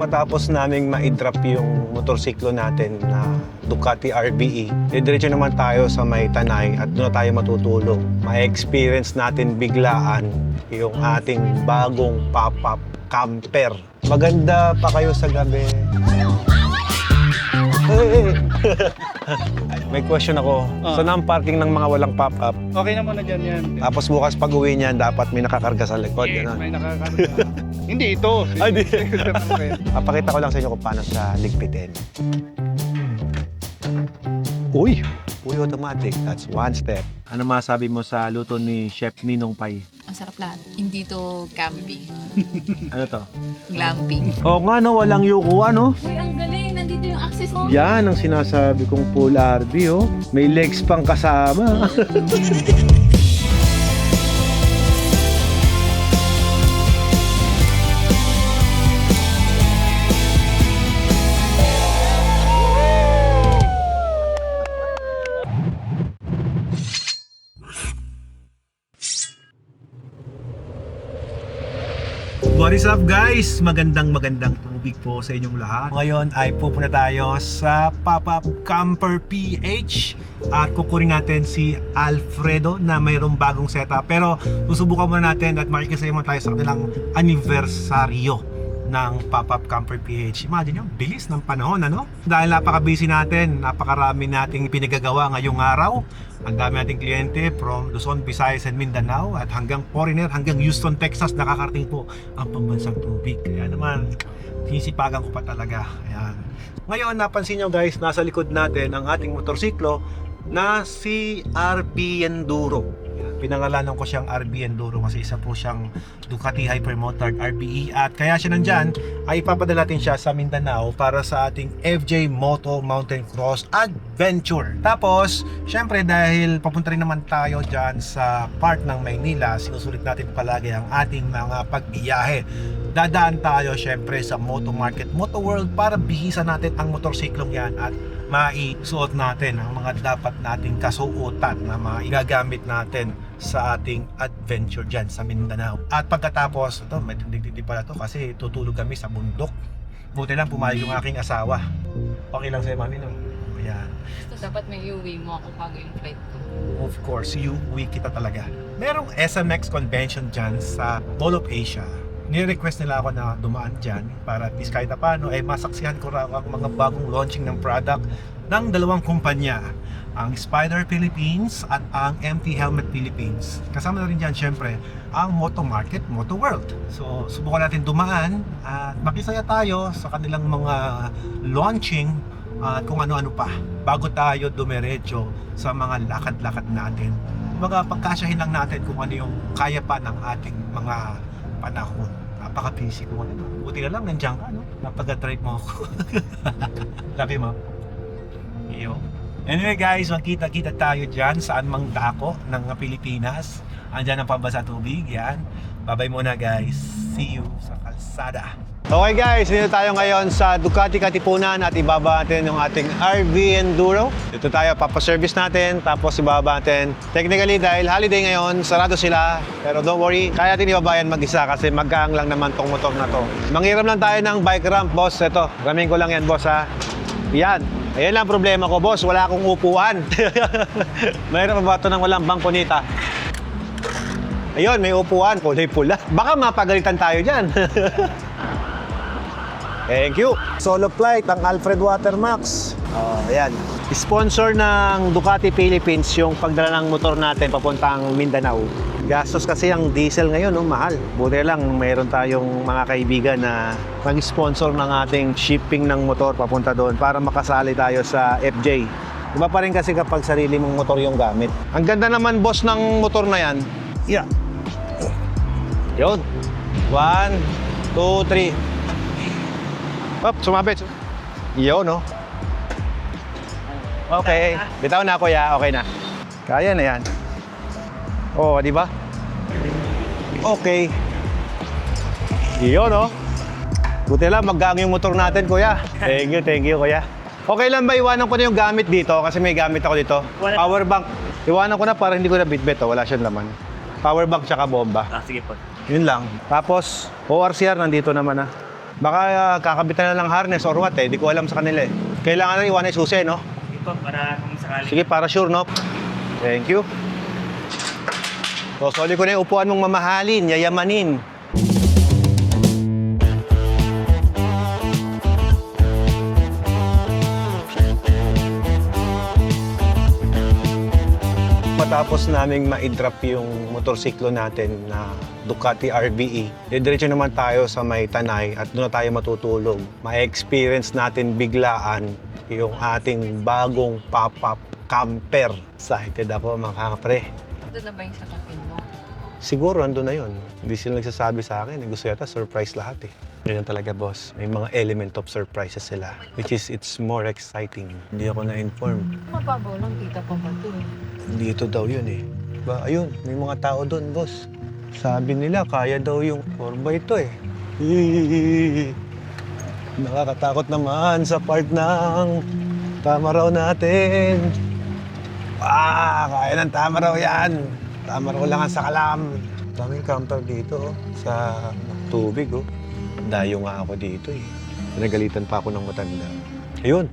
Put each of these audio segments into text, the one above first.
Matapos naming ma-drop yung motorsiklo natin na Ducati RBE, diretso naman tayo sa may Tanay at doon na tayo matutulog. Ma-experience natin biglaan yung ating bagong pop-up camper. Maganda pa kayo sa gabi. Hey! May question ako. Saan ang parking ng mga walang pop-up? Okay naman na dyan yan. Tapos bukas pag uwi niyan, dapat may nakakarga sa likod. Yes, Ganun. may nakakarga. Hindi ito. Ay, di. Papakita ko lang sa inyo kung paano siya ligpitin. Uy! Uy, automatic. That's one step. Ano masabi mo sa luto ni Chef Ninong Pai? Ang sarap lahat. Hindi to camping. Ano to? Glamping. Oo nga, no? Walang yuko, ano? Uy, ang galing. Nandito yung access mo. Yan ang sinasabi kong full RV, oh. May legs pang kasama. What is up guys? Magandang tubig po sa inyong lahat. Ngayon ay pupunta tayo sa Pop-Up Camper PH at kukunin natin si Alfredo na mayroong bagong setup. Pero susubukan muna natin at makikisama tayo sa kanilang anibersaryo ng Pop-Up Camper PH. Imagine yung bilis ng panahon, ano? Dahil napaka-busy natin, napakarami nating pinagagawa ngayong araw. Ang dami nating kliyente from Luzon, Visayas, and Mindanao at hanggang foreigner, hanggang Houston, Texas, nakakarating po ang pambansang tubig. Kaya naman, sinisipagan ko pa talaga. Ayan. Ngayon, napansin nyo guys, nasa likod natin ang ating motorsiklo na si RB Enduro. Pinangalanan ko siyang RB Enduro kasi isa po siyang Ducati Hypermotard RBE at kaya siya nandyan ay ipapadala natin siya sa Mindanao para sa ating FJ Moto Mountain Cross Adventure. Tapos, syempre dahil papunta rin naman tayo dyan sa part ng Maynila, sinusulit natin palagi ang ating mga pagbiyahe. Dadaan tayo syempre sa Moto Market, Moto World para bihisa natin ang motorsiklong yan at maisuot natin ang mga dapat nating kasuotan na mga igagamit natin sa ating adventure dyan sa Mindanao. At pagkatapos, ito, may tindig-tindig pala to kasi tutulog kami sa bundok. Buti lang pumayag yung aking asawa. Okay lang sa'yo, mami, no? Ayan. So, dapat may iuwi mo ako bago yung flight ko. Of course, uwi kita talaga. Merong SMX convention dyan sa Mall of Asia. Ni-request nila ako na dumaan dyan para at least kahit paano ay masaksihan ko raw ang mga bagong launching ng product ng dalawang kumpanya, ang Spider Philippines at ang MT Helmet Philippines. Kasama na rin dyan syempre ang Moto Market, Moto World. So subukan natin dumaan at makisaya tayo sa kanilang mga launching at kung ano-ano pa bago tayo dumiretso sa mga lakad-lakad natin. Mga pagkasyahin lang natin kung ano yung kaya pa ng ating mga panahon. Napaka-busy ko ano. Buti na lang nandiyan ka, no? Napag-drive mo ako. Labi mo. Iyo. Anyway guys, magkita-kita tayo dyan saan mang dako ng Pilipinas. Andyan ang pambasa tubig, yan. Bye-bye muna guys. See you sa kalsada. Okay guys, dito tayo ngayon sa Ducati Katipunan at ibaba natin yung ating RB Enduro. Dito tayo, papaservice natin, tapos ibaba natin. Technically, dahil holiday ngayon, sarado sila. Pero don't worry, kaya natin ibaba yan mag-isa kasi magkaang lang naman tong motor na to. Manghiram lang tayo ng bike ramp, boss. Ito, ramin ko lang yan, boss, ha. Yan. Ayan lang problema ko, boss. Wala akong upuan. Mayroon pa ba ito ng walang bangkonita? Ayun, may upuan. Kulay pula. Baka mapagalitan tayo dyan. Thank you. Solo flight ang Alfred Watermax. Ayan. Sponsor ng Ducati Philippines yung pagdala ng motor natin papuntang Mindanao. Gastos kasi ang diesel ngayon, no, mahal. Buti lang mayroon tayong mga kaibigan na mag-sponsor ng ating shipping ng motor papunta doon para makasali tayo sa FJ. Iba pa rin kasi kapag sarili mong motor yung gamit. Ang ganda naman, boss, ng motor na yan. Yeah. Yun. 1, 2, 3. Up, sumabit. Yo, no? Okay. Bitaw na, kuya. Okay na. Kaya na yan. Oh, di ba? Okay. Yo, no? Buti lang, maggang yung motor natin, kuya. Thank you, kuya. Okay lang ba iwanan ko na yung gamit dito? Kasi may gamit ako dito. Power bank. Iwanan ko na para hindi ko na bitbit. Wala siyang laman. Power bank tsaka bomba. Sige po. Yun lang. Tapos, ORCR nandito naman na. Baka kakabitan na ng harness or what eh. Di ko alam sa kanila eh. Kailangan na iwan yung susi, no? Ito, para kung sakali. Sige, para sure, no? Thank you. So, soli ko na yung upuan mong mamahalin, yayamanin. Matapos naming ma-drop yung motorsiklo natin na Ducati RBE, diretso naman tayo sa may Tanay at doon na tayo matutulog. Ma-experience natin biglaan yung ating bagong pop-up camper. Excited ako mga kapre. Doon na ba yung sakapin mo? Siguro ando na yon. Hindi sila nagsasabi sa akin. Gusto yata surprise lahat eh. Ganyan talaga boss. May mga element of surprises sila. Which is, it's more exciting. Hindi ako na-inform. Mababaw lang, kita pa ba ito? Dito daw yun eh. Ba, ayun, may mga tao doon, boss. Sabi nila, kaya daw yung 4x ito eh. Nakakatakot naman sa part ng tama raw natin. Kaya ng tama raw yan. Tama raw lang ang sakalam. Daming camper dito, oh, sa tubig, oh. Dayo nga ako dito eh. Pinagalitan pa ako ng matanda. Ayun,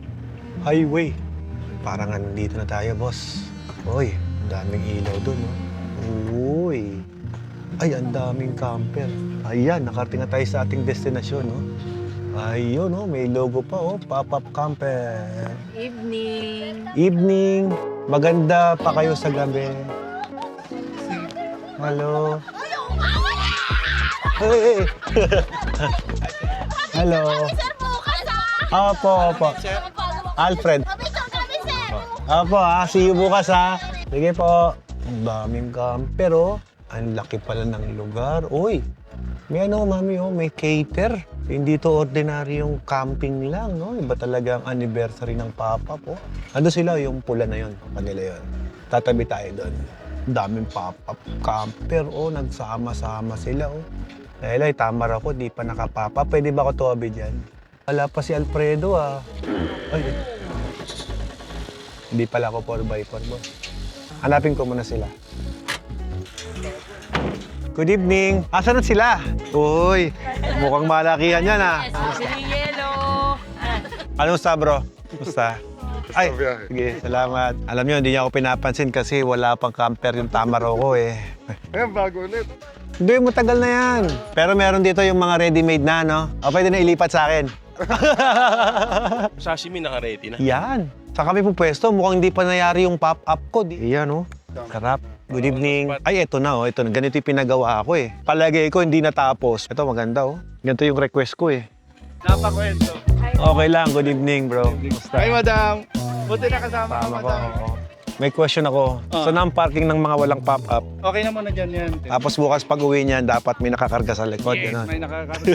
highway. Parang nandito na tayo, boss. Uy, daming ilaw dun, oh. Uy. Ay, ang daming camper. Ayan, nakarating na tayo sa ating destinasyon, oh. Ayun, oh, may logo pa, oh. Pop-up camper. Evening! Evening. Maganda pa kayo sa gabi. Hello. Hey. Hello. Opo, opo. Alfred. Opo, see you bukas ha. Sige po. Ang daming camper, oh. Ang laki pala ng lugar. Uy, may ano, mami, oh, may cater. Hindi to ordinary yung camping lang, no? Iba talaga ang anniversary ng pop-up, oh. Ando sila, yung pula na yun. Kanila yun. Tatabi tayo doon. Daming pop-up camper, oh. Nagsama-sama sila, oh. Dahil ay, tama ako, di pa nakapapa. Pwede ba ako tuwabi dyan? Wala pa si Alfredo, ah. Ay, hindi pala ako 4x4, boss. Hanapin ko muna sila. Good evening. Asan na sila? Uy, mukhang malakihan yan, ah. Yellow! Ano sa bro? Musta? Ay, sige, salamat. Alam niyo, hindi niya ako pinapansin kasi wala pang camper yung tama raw ko, eh. Ayan, bago ulit. Hindi, matagal na yan. Pero meron dito yung mga ready-made na, no? O, pwede na ilipat sa akin. Sashimi naka-ready na. Yan. Sa kami pong pwesto, mukhang hindi pa nangyari yung pop-up ko. Yan, oh. Sarap. Good evening. Ay, eto na, oh. Ito na. Ganito yung pinagawa ko, eh. Palagay ko, hindi natapos. Ito, maganda, oh. Ganito yung request ko, eh. Napakwento. Okay lang. Good evening, bro. Kumusta? Hi, madam. Buti nakasama ka, Tama ko. madam. Oo. May question ako. Saan ang parking ng mga walang pop-up? Okay na muna dyan yan. Tapos bukas pag uwi niyan, dapat may nakakarga sa likod. Yes, Ganun. may nakakarga.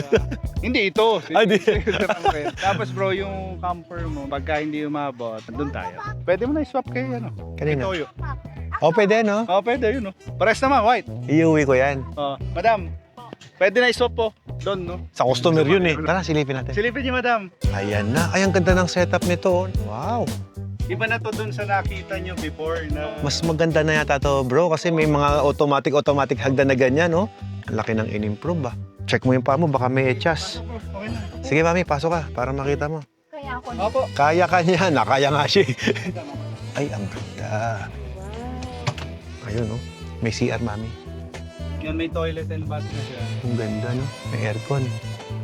Hindi ito. Ay, di. Tapos bro, yung camper mo, pagka hindi umabot, doon tayo. Pwede mo na i-swap kayo, ano? Kanina? Toyo. O, pwede, no? Pwede yun, no? Pares naman, white. Iuwi ko yan. Madam, pwede na i-swap po. Doon, no? Sa customer yun, eh. Tara, silipin natin. Silipin niyo, madam. Ayan na. Ay, ang ganda ng setup nito. Wow. Iba na to doon sa nakita niyo before na... Mas maganda na yata to, bro. Kasi may mga automatic hagdan na ganyan, no? Ang laki ng in-improve, ba? Check mo yung paa mo, baka may etchas. Okay na. Sige, mami, pasok ka para makita mo. Kaya ako Opo. Kaya ka niya. Nakaya nga siya. Ay, ang ganda. Ayun, no? May CR, mami. Yan, may toilet and bath na siya. Ang ganda, no? May aircon.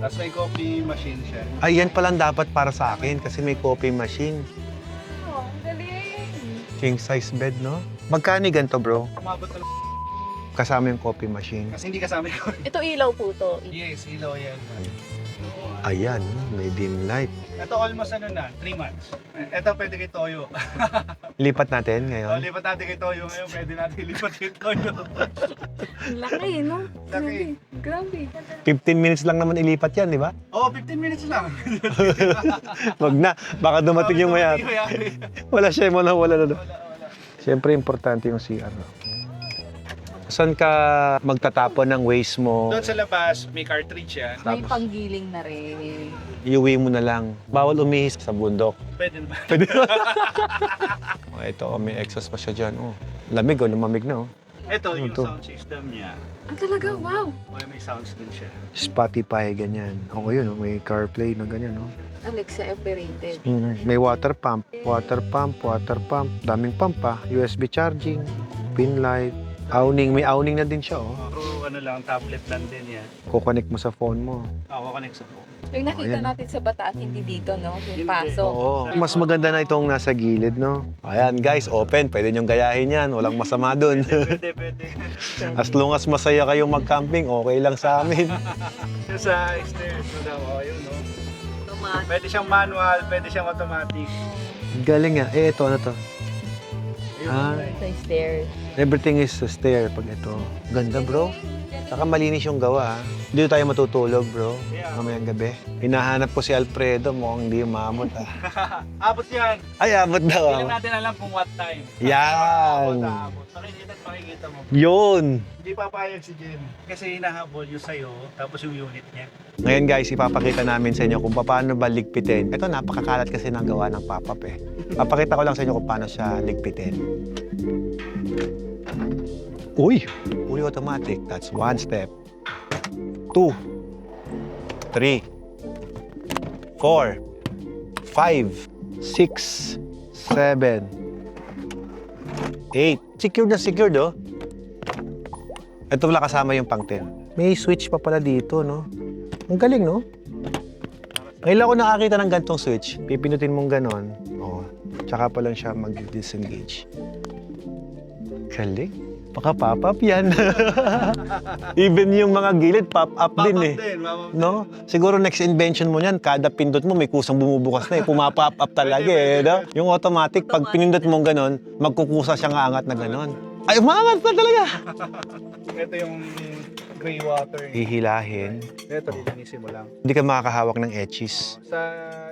Tapos may coffee machine siya. Ay, yan palang dapat para sa akin kasi may coffee machine. Oh, ang galing! King size bed, no? Magkano ganito, bro? Umabot na lang. Kasama yung coffee machine. Kasi hindi kasama yun. Ito ilaw po to. Yes, ilaw yan. Ayan, may dim light. Ito almost 3 months. Ito pwede kay Toyo. Lipat natin ngayon. Lipat natin kay Toyo ngayon, pwede natin lipat kay Toyo. Laki, no? Laki. Grabe. 15 minutes lang naman ilipat yan, di ba? Oo, 15 minutes lang. Wag na, baka dumating yung mayat. Wala siya, wala. Wala. Siyempre, importante yung CR. No? Saan ka magtatapon ng waste mo? Doon sa labas, may cartridge yan. May panggiling na rin. Iuwi mo na lang. Bawal umihis sa bundok. Pwede ba? Pwede. Ito, may exhaust pa siya dyan. Oh. Lamig, lumamig na. Oh. Ito, yung Ito. sound system niya. Talaga, wow. May sounds din siya. Spotify, ganyan. O yun, may CarPlay na ganyan, no? Alexa operated. May water pump. Daming pump pa. USB charging, pin light, awning. May awning na din siya, oh. Pero ano lang, tablet lang din yan. Kukonek mo sa phone mo. Ako connect sa phone. Yung nakita Ayan. natin sa Bataan, hindi dito, no? Yung Hindi. pasok. Oo. Mas maganda na itong nasa gilid, no? Ayan, guys, open. Pwede niyong gayahin yan. Walang masama dun. Pwede. As long as masaya kayong mag-camping, okay lang sa amin. Yung sa stairs mo daw, yun, no? Automatic. Pwede siyang manual, pwede siyang automatic. Galing nga. Ito, ano to? Ah, Sa stairs. everything is a stair pag ito. Ganda, bro. Saka malinis yung gawa, ha? Dito tayo matutulog, bro. Yeah. Mamayang gabi. Hinahanap ko si Alfredo. Mukhang hindi umamot, ah. Abot yan. Ay, abot Hindi daw. lang natin alam kung what time. Yan. Abot. Makikita mo. Yun. Hindi papayag si Jen. Kasi hinahabol yung sa'yo, tapos yung unit niya. Ngayon, guys, ipapakita namin sa inyo kung paano ba ligpitin. Ito, napakakalat kasi ng gawa ng pop-up, eh. Papakita ko lang sa inyo kung paano siya ligpitin. Uy! Fully automatic. That's one step. 2, 3, 4, 5, 6, 7, 8. Secured na secured, oh. Ito wala kasama yung pang 10. May switch pa pala dito, no? Ang galing, no? Ngayon ako nakakita ng gantong switch. Pipinutin mong ganon. Oh. Tsaka pa lang siya mag-disengage. Galing. Baka pop-up yan. Even yung mga gilid, pop-up din eh. No? Siguro next invention mo niyan, kada pindot mo may kusang bumubukas na eh. Pumapop up talaga eh. No? Yung automatic, pag pinindot mong ganon, magkukusa siyang aangat na ganon. Ay, umangat pa talaga! Ito yung gray water. Hihilahin. Ito, lilinisin mo lang. Hindi ka makakahawak ng etchis. Sa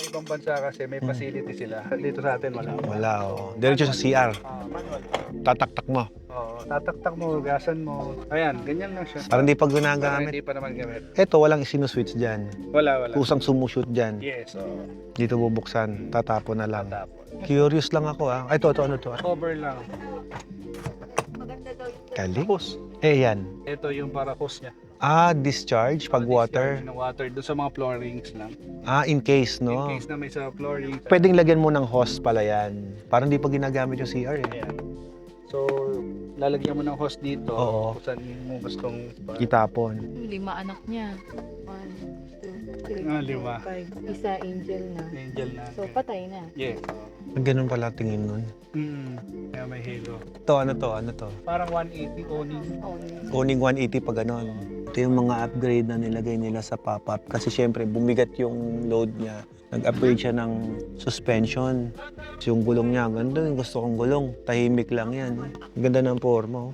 ibang bansa kasi may facility sila. Dito sa atin wala. Wala, oh. Diretso sa CR. Manual. Tataktak mo. Oo, tataktak mo, gasan mo. Ayan, ganyan lang siya. Parang di pa Para ginagamit. hindi pa naman gamit. Eto, walang sinuswitch dyan. Wala. Kusang sumushoot dyan. Yes, oo. Dito bubuksan. Tatapon na lang. Tapos. Curious lang ako, ah. Ay, ito, ano to? Cover lang. Galing. Eh, yan. Ito yung para hose niya. Ah, discharge pag water. Discharge ng water doon sa mga floorings lang. Ah, in case, no? In case na may sa flooring. Pwedeng lagyan mo ng hose pala yan. Parang di pa ginagamit yung CR, eh. Ayan. So, lalagyan mo ng hose dito. Oo. Kung saan mo gustong... Itapon. 5 anak niya. 1, 2, 3, 5. 5. Isa angel na. Angel na. So, patay na. Yes. Ganun pala tingin nun. Kaya may halo. Ito, ano to? Ano to? Parang 180 owning. Owning 180 pa ganun. Ito yung mga upgrade na nilagay nila sa pop-up. Kasi syempre, bumigat yung load niya. Nag-upgrade siya ng suspension. Yung gulong niya, ganda yung gusto kong gulong. Tahimik lang yan. Ang ganda ng forma, oh.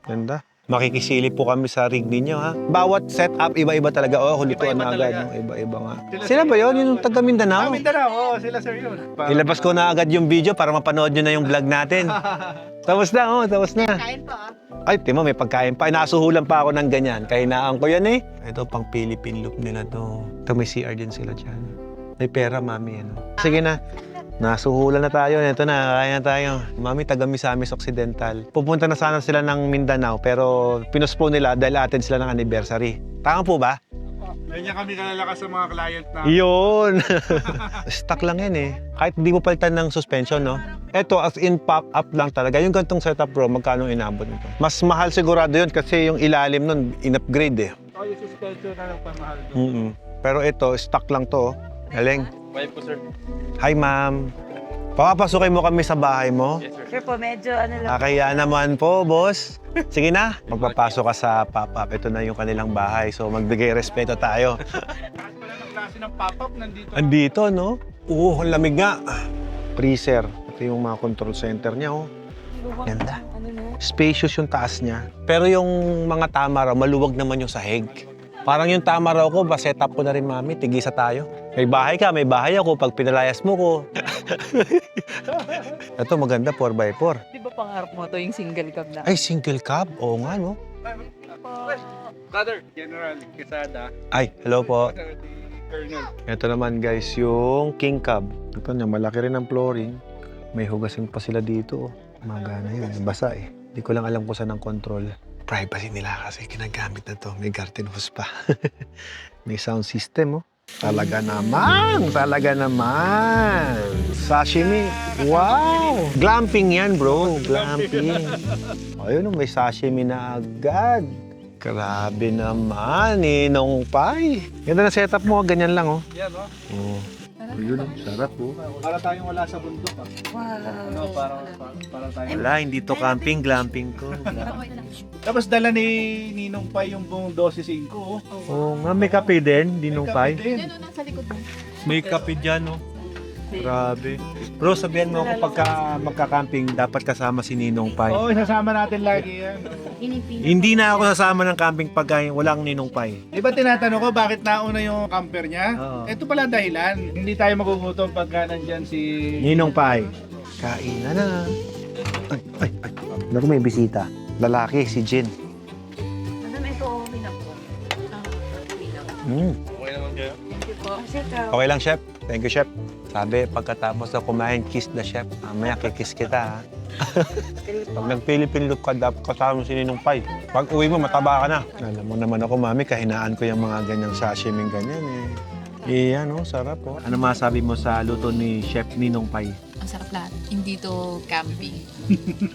Ganda. Makikisilip po kami sa rig ninyo, ha? Bawat setup, iba-iba talaga. Oh, hulutuan na Iba-iba agad. talaga. No? Iba-iba nga. Sila ba yun? Yung taga Mindanao? Mindanao, oo, sila sir yun. Ilabas ko na agad yung video para mapanood nyo na yung vlog natin. Tapos na, oh. Tapos na. Kain pa Ay, timo, may pagkain pa. Nasuhulan pa ako ng ganyan. Kahinaan ko yan, eh. Ito, pang Philippine loop nila to. Ito, may CR din sila dyan. May pera, mami, ano. Sige na. Nasuhulan na tayo. Ito na, kaya na tayo. Mami, taga Misamis Occidental. Pupunta na sana sila ng Mindanao, pero pinospone nila dahil attend sila ng anniversary. Tama po ba? Ganyan kami kalalakas sa mga client na. Yun! Stuck lang yan eh. Kahit hindi mo palitan ng suspension, no? Ito, as in pop-up lang talaga. Yung gantong setup, bro, magkano inabot nito? Mas mahal sigurado yun kasi yung ilalim nun, in-upgrade eh. Oh, yung suspension na lang pamahal doon. Pero ito, stuck lang to. Galing. Wife ko, sir. Hi, ma'am. Papapasukin mo kami sa bahay mo? Yes, sir. Sure po, medyo ano lang. Kaya naman po, boss. Sige na, magpapasok ka sa pop-up. Ito na yung kanilang bahay. So, magbigay respeto tayo. Kahit pala ng klase ng pop-up nandito. Andito, no? Oo, ang lamig nga. Freezer. Ito yung mga control center niya, oh. Ganda. Ano na? Spacious yung taas niya. Pero yung mga tama raw, maluwag naman yung sahig. Parang yung tama raw ko, ba set up ko na rin, mami. Tigisa tayo. May bahay ka, may bahay ako. Pag pinalayas mo ko. Ito, maganda, 4x4. Di ba pangarap mo to yung single cab na? Ay, single cab? Oo nga, no? Brother, General Quesada. Ay, hello po. Colonel. Ito naman, guys, yung king cab. Ito niya, malaki rin ang flooring. May hugasin pa sila dito. Magana yun, basa eh. Hindi ko lang alam kung saan ang control. Privacy nila kasi ginagamit na to. May garden hose pa. May sound system, oh. Talaga naman! Talaga naman! Sashimi! Wow! Glamping yan, bro. Glamping. Ayun, may sashimi na agad. Grabe naman, Ninong Pai. Ganda na setup mo, ganyan lang, oh. Yan, no? Oh. Ayun, sarap, oh. Para tayong wala sa bundok, ah. Ano, para tayo. Wala, hindi to camping, glamping ko. Tapos dala ni Ninong pa yung buong 12.5, oh. Oo nga, may kape din, Ninong Pai. Yan o, nasa likod mo. May kape dyan, oh. Grabe. Bro, sabihan mo ako pagka magka-camping, dapat kasama si Ninong Pai. Oo, isasama natin lagi yan. Hindi na ako sasama ng camping pagka walang Ninong Pai. Di ba tinatanong ko bakit nauna yung camper niya? Oo. Ito pala ang dahilan. Hindi tayo magugutom pagka nandyan si... Ninong Pai. Kain na. Ay. Naku, may bisita. Lalaki, si Jin. Madam, ito o, minapo. Minapo. Okay naman kayo? Thank you po. Kasi ikaw. Okay lang, Chef. Thank you, Chef. Sabi, pagkatapos na kumain, kiss the chef. Mamaya, kikiss kita, ha? Pag nag-Philippine look ka, dapat kasama si Ninong Pai. Pag uwi mo, mataba ka na. Alam mo naman ako, mami, kahinaan ko yung mga ganyang sashimi ganyan, eh. Iyan, oh, sarap, oh. Ano masabi mo sa luto ni Chef Ninong Pai? Ang sarap lahat. Hindi to camping.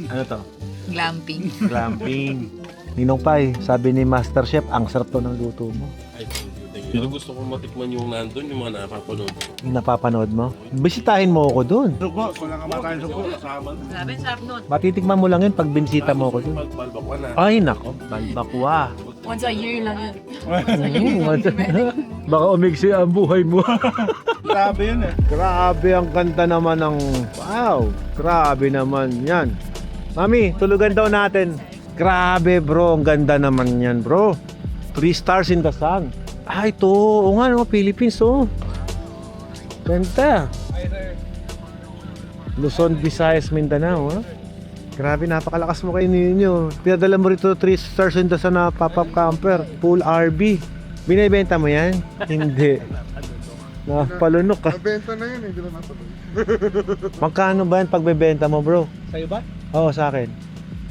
Ano to? Glamping. Glamping. Ninong Pai, sabi ni Master Chef, ang sarap to ng luto mo. Ay, thank you. Pero gusto kong matikman yung nandun, yung mga napapanood. Napapanood mo? Bisitahin mo ako doon. Sugo, kung nakamatay sugo. Kasama. Sabi, sarap nun. Matitikman mo lang yun pag binisita mo ako doon. Magbalbakwa na. Ay, nako. Balbakwa. Once a year lang yun. Baka umigsi ang buhay mo. Grabe yun, eh. Grabe, ang ganda naman ng... Wow! Grabe naman yan. Mami, tulugan daw natin. Grabe, bro. Ang ganda naman yan, bro. 3 stars in the sun. Ah, ito. Oo nga, no, Philippines, oh. Ganda. Luzon, Visayas, Mindanao, ha? Grabe, napakalakas mo kayo ninyo. Pinadala mo rito 3 stars in the sun na pop-up camper. Pool RV. Binibenta mo yan? Hindi. Napalunok ka. Nabenta na yun, hindi na nasa. Magkano ba yan pagbebenta mo, bro? Sa'yo ba? Oo, sa akin.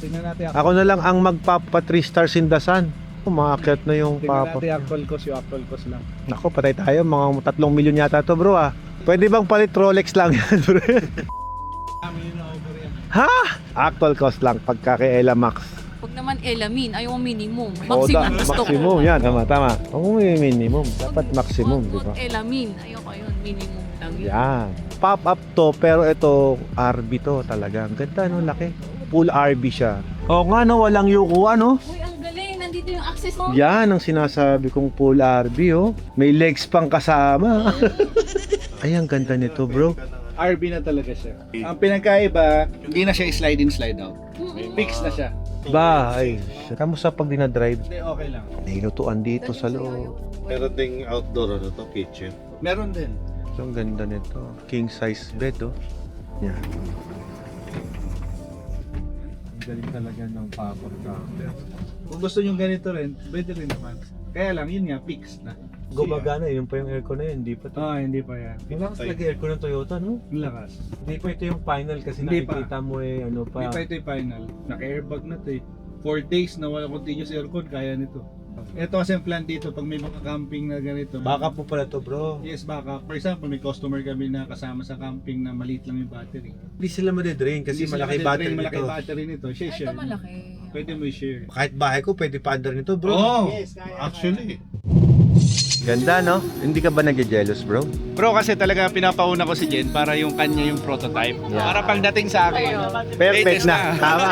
Tingnan natin Ako na lang ang magpapa 3 stars in the sun. Umakit na yung Tingnan papa. natin actual cost, yung actual cost lang. Nako, patay tayo. Mga 3 milyon yata to, bro, ah. Pwede bang palit Rolex lang yan, bro? Ha? Actual cost lang pagka kay Ella Max. Huwag naman elamin. Ayaw minimum. O, Maximum gusto ko. maximum. Yan, tama. Kung may minimum, dapat maximum, di ba? Huwag elamin. Ayoko yun. Minimum lang yun. Yan. Pop-up to, pero ito, RV to talaga. Ang ganda, no? Laki. Full RV siya. Oo nga, no? Walang yuko, no? Uy, ang galing. Nandito yung access mo. Yan ang sinasabi kong full RV, oh. May legs pang kasama. Ay, ang ganda nito, bro. RV na talaga siya. Ang pinagkaiba, hindi na siya slide in, slide out. Fix na siya. Bahay. Kamusta pag dinadrive? Hindi, okay lang. Nilutuan dito sa loob. Meron ding outdoor, ano to, kitchen. Meron din. So, ang ganda nito. King size bed, oh. Yan. Ang galing talaga ng pop-up camper. Kung gusto nyo ganito rin, pwede rin naman. Kaya lang, yun nga, fix na. Gumagana, yun pa yung aircon na yun. Hindi pa to. Hindi pa yan. Yung lakas talaga aircon ng Toyota, no? Ang lakas. Hindi pa ito yung final kasi Hindi pa. nakikita mo eh, ano pa. Hindi pa ito yung final. Naka-airbag na ito eh. 4 days na wala continuous aircon, kaya nito. Ito kasi ang plan dito, pag may mga camping na ganito. Backup mo pala to, bro. Yes, backup. For example, may customer kami na kasama sa camping na maliit lang yung battery. Hindi sila madedrain kasi Hindi sila malaki madidrain, battery malaki nito. battery nito. Ay, ito Share. malaki. Pwede mo i-share. Kahit bahay ko, pwede pa under nito, bro. Oh, Actually, Ganda, no? Hindi ka ba nag-jealous, bro? Bro, kasi talaga pinapauna ko si Jen para yung kanya yung prototype. Para pagdating sa akin, Perfect latest na. Tama.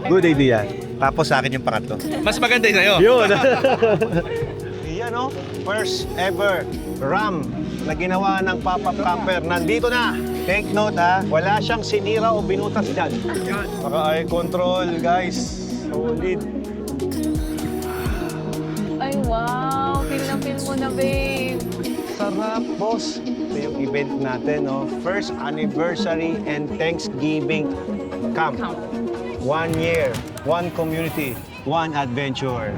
Good idea. Tapos sa akin yung pangatlo. Mas maganda yung sa'yo. Yun. Yan, no? First ever RAM na ginawa ng pop-up camper. Nandito na. Take note, ha? Wala siyang sinira o binutas dyan. Naka-eye control, guys. Solid. Ay, wow. Feel na feel mo na, babe. Sarap, boss. Ito yung event natin, no? First anniversary and Thanksgiving camp. 1 year, 1 community, 1 adventure.